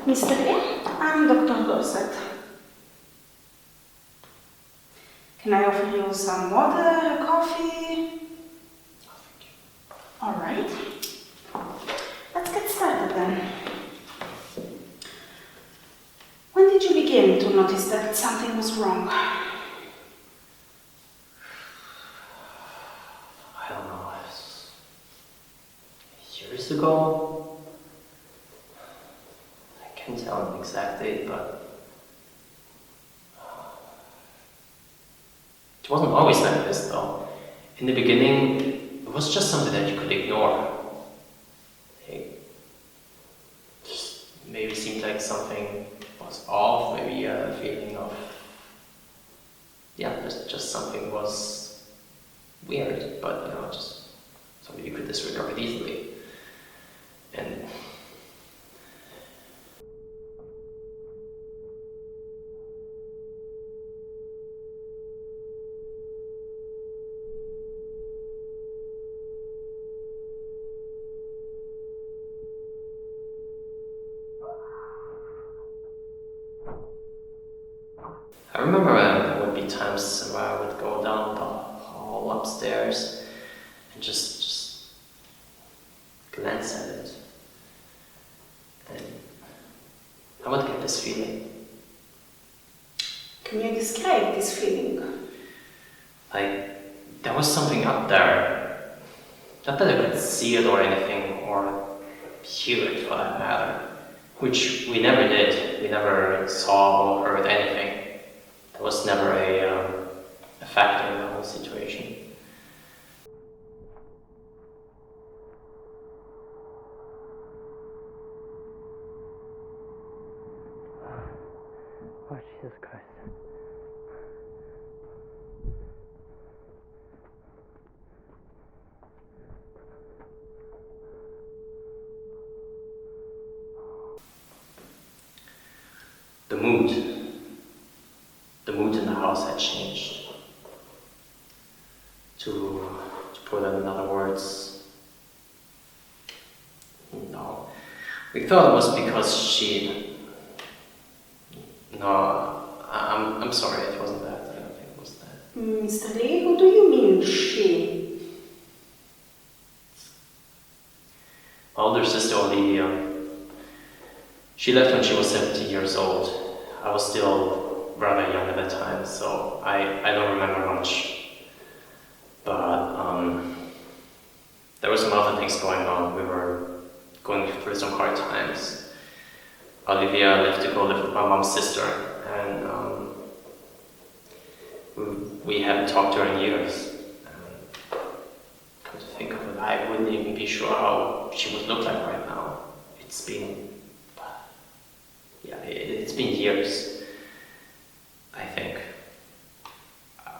Mr. Lee, I'm Dr. Dorset. Can I offer you some water, coffee? All right. Let's get started then. When did you begin to notice that something was wrong? I don't know, years ago? I can't tell an exact date, but it wasn't always like this though. In the beginning, it was just something that you could ignore. It just maybe seemed like something was off, maybe a feeling of, just something was weird, but just something you could disregard easily. And I remember there would be times where I would go down the hall upstairs and just glance at it. And I would get this feeling. Can you describe this feeling? Like there was something up there. Not that I could see it or anything, or hear it for that matter. Which we never did. We never saw or heard anything. There was never a factor in the whole situation. Oh, Jesus Christ. The mood in the house had changed. To put it in other words, no. We thought it was because she... No, I'm sorry, it wasn't that. I don't think it was that. Mr. Lee, what do you mean, she? My older sister Olivia, she left when she was 17 years old. I was still rather young at that time, so I don't remember much. But there were some other things going on. We were going through some hard times. Olivia left to go live with my mom's sister, and we haven't talked to her in years. Come to think of it, I wouldn't even be sure how she would look like right now. It's been years, I think.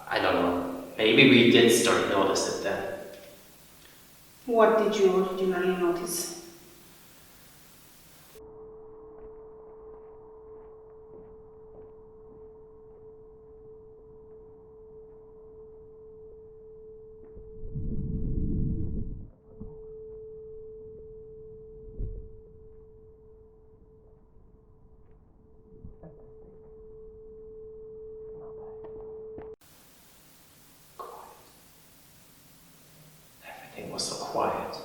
I don't know. Maybe we did start to notice it then. What did you originally notice? Everything was so quiet.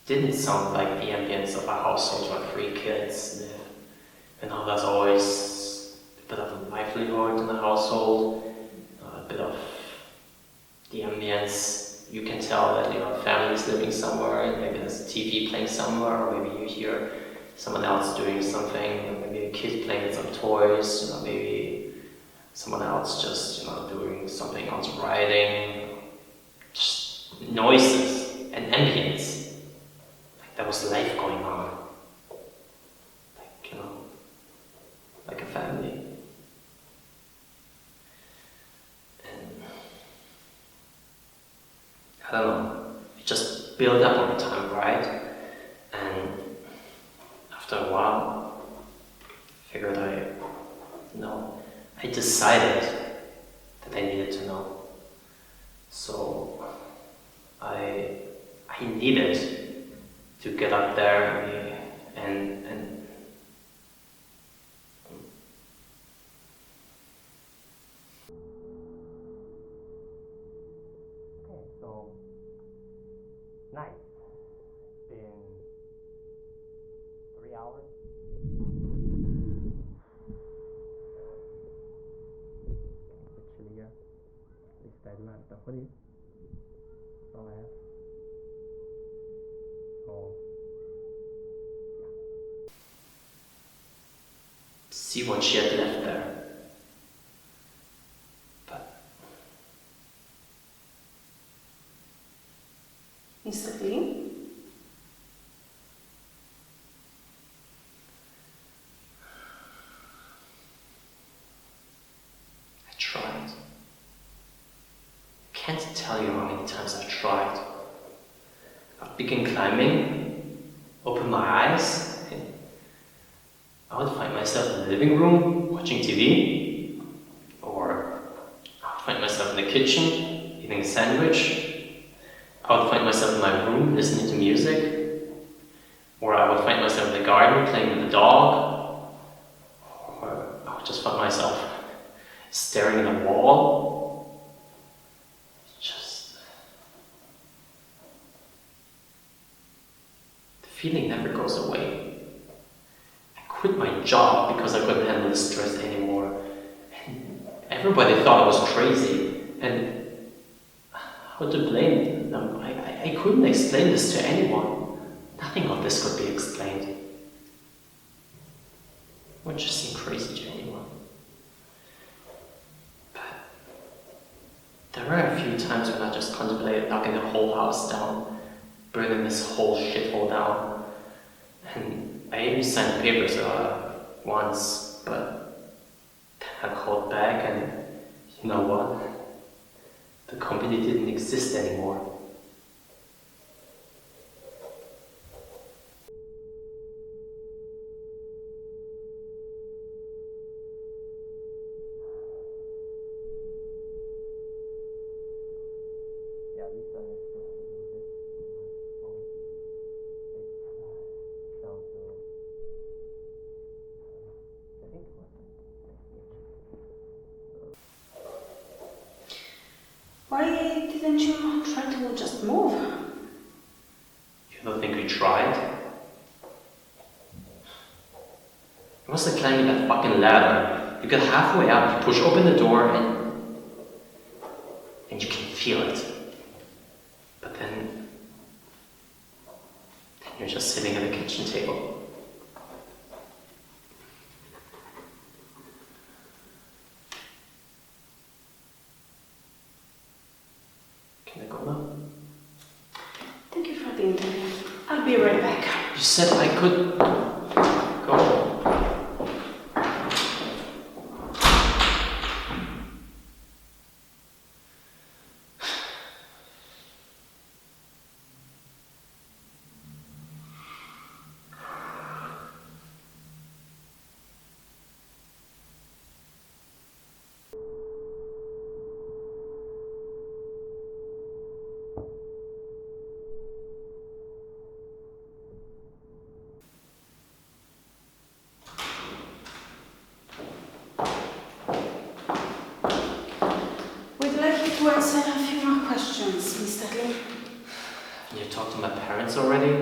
It didn't sound like the ambience of a household where 3 kids live. There's always a bit of a livelihood in the household, a bit of the ambience. You can tell that families living somewhere, and maybe there's a TV playing somewhere, or maybe you hear someone else doing something, maybe a kid playing with some toys, maybe someone else just doing something else, writing, just noises and ambience. Like there was life going on. Like a family. built up over time, right? And after a while, I decided that I needed to know. So I needed to get up there and okay, so night. It's been 3 hours. A bit chillier. At least I don't have the hoodie. That's all I have. So yeah. See what she had left there. But Mr. Lee? I tried. Can't tell you how many times I tried. I began climbing, opened my eyes, and I would find myself in the living room watching TV, or I would find myself in the kitchen eating a sandwich. I would find myself in my room listening to music, or I would find myself in the garden playing with the dog, or I would just find myself staring at a wall. The feeling never goes away. I quit my job because I couldn't handle the stress anymore. And everybody thought I was crazy. And how to blame them? I couldn't explain this to anyone. Nothing of this could be explained. It would just seem crazy to anyone. But there were a few times when I just contemplated knocking the whole house down, burning this whole shithole down. And I even signed papers once, but then I called back and you know what? The company didn't exist anymore. Yeah, at least I still have a little bit on my phone. It's down to, I think it was Why didn't you try to just move? You don't think we tried? It was like climbing that fucking ladder. You get halfway up, you push open the door, and you can feel it. But then you're just sitting at the kitchen table. Can I go now? Thank you for the interview. I'll be right back. You said I could go. To answer a few more questions, Mr. Lee. You talked to my parents already?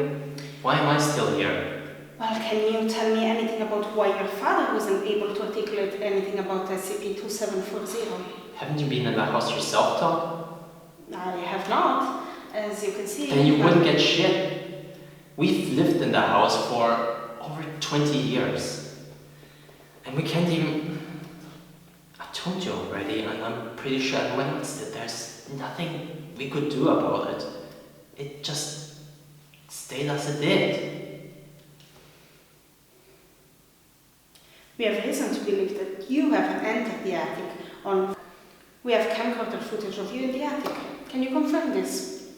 Why am I still here? Well, can you tell me anything about why your father wasn't able to articulate anything about SCP-2740? Haven't you been in the house yourself, Tom? I have not, as you can see. Then you wouldn't get shit. We've lived in the house for over 20 years. And we can't even... I told you already, and I'm pretty sure everyone else did. There's nothing we could do about it. It just stayed as it did. We have reason to believe that you have entered the attic We have camcorder footage of you in the attic. Can you confirm this?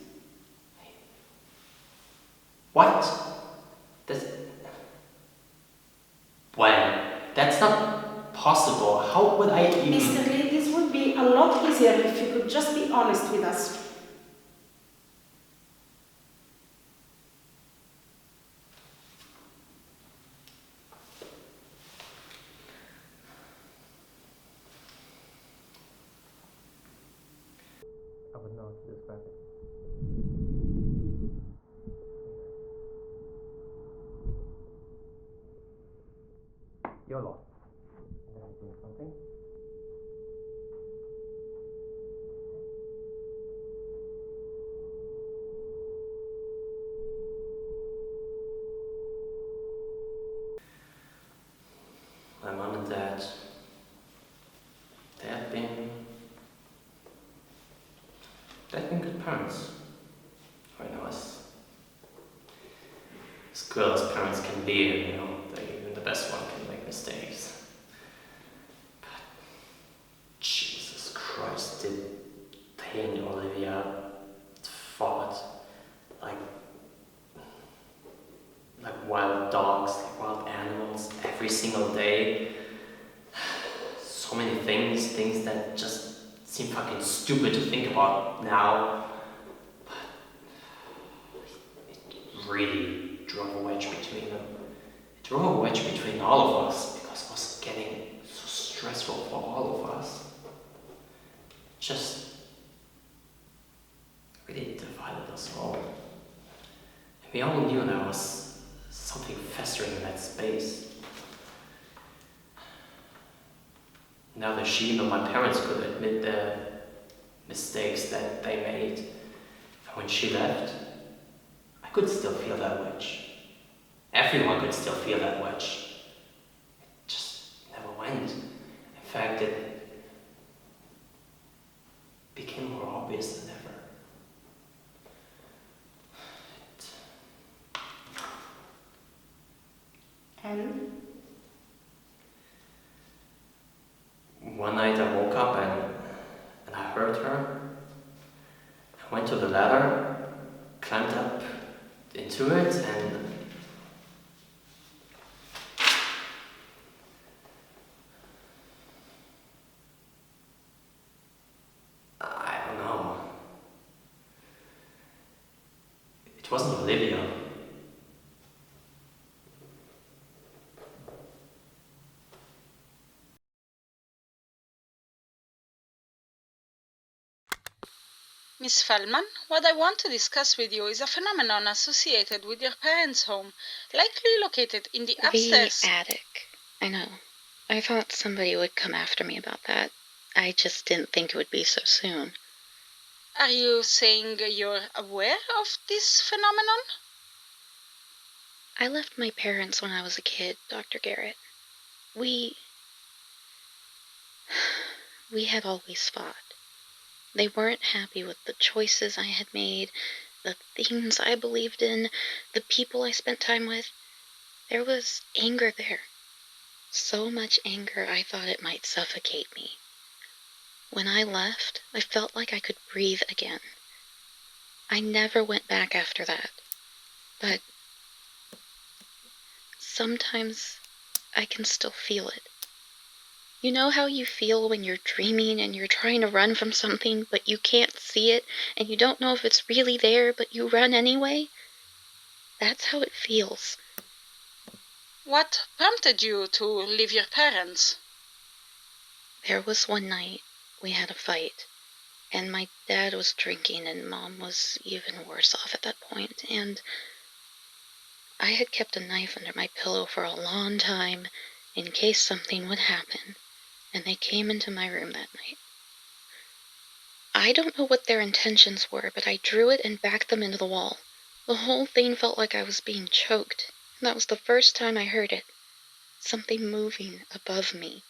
That's not possible. How would I even... Mr. Lee, this would be a lot easier if you could just be honest with us. I would know how to describe it. You're lost. Did I do something? My mom and dad, they've been good parents. I know, as good as parents can be, you know, even the best one can make mistakes. But Jesus Christ, did they and Olivia fought like wild dogs, like wild animals, every single day. So many things that just seem fucking stupid to think about now. But it really drove a wedge between them. It drove a wedge between all of us because it was getting so stressful for all of us. Just really divided us all. And we all knew there was something festering in that space. Neither she nor my parents could admit the mistakes that they made. And when she left, I could still feel that wedge. Everyone could still feel that wedge. It just never went. In fact, it became more obvious than ever. And? One night I woke up and I heard her. I went to the ladder, climbed up into it, and I don't know. It wasn't Olivia. Miss Feldman, what I want to discuss with you is a phenomenon associated with your parents' home, likely located in the upstairs... The attic. I know. I thought somebody would come after me about that. I just didn't think it would be so soon. Are you saying you're aware of this phenomenon? I left my parents when I was a kid, Dr. Garrett. We had always fought. They weren't happy with the choices I had made, the things I believed in, the people I spent time with. There was anger there. So much anger I thought it might suffocate me. When I left, I felt like I could breathe again. I never went back after that. But sometimes I can still feel it. You know how you feel when you're dreaming and you're trying to run from something, but you can't see it, and you don't know if it's really there, but you run anyway? That's how it feels. What prompted you to leave your parents? There was one night we had a fight, and my dad was drinking and Mom was even worse off at that point, and I had kept a knife under my pillow for a long time in case something would happen, and they came into my room that night. I don't know what their intentions were, but I drew it and backed them into the wall. The whole thing felt like I was being choked, and that was the first time I heard it. Something moving above me.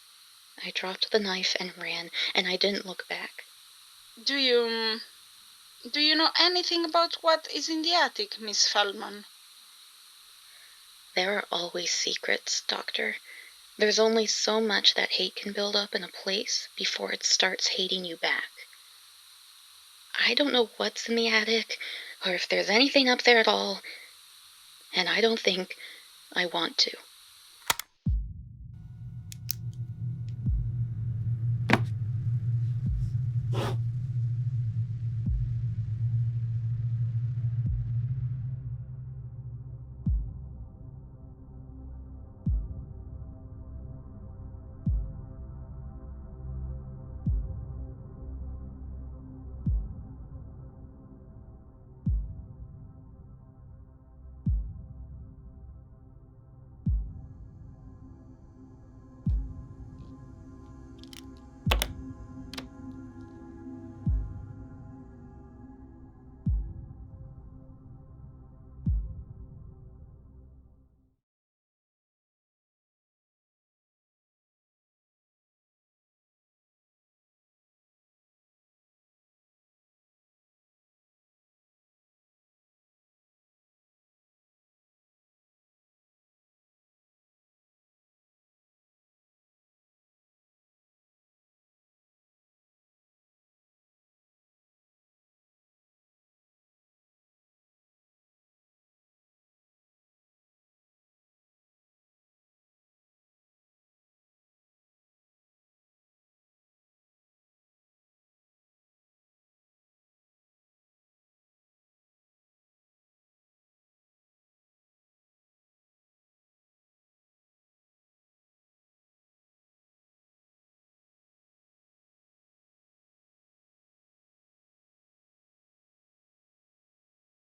I dropped the knife and ran, and I didn't look back. Do you know anything about what is in the attic, Miss Feldman? There are always secrets, Doctor. There's only so much that hate can build up in a place before it starts hating you back. I don't know what's in the attic, or if there's anything up there at all, and I don't think I want to.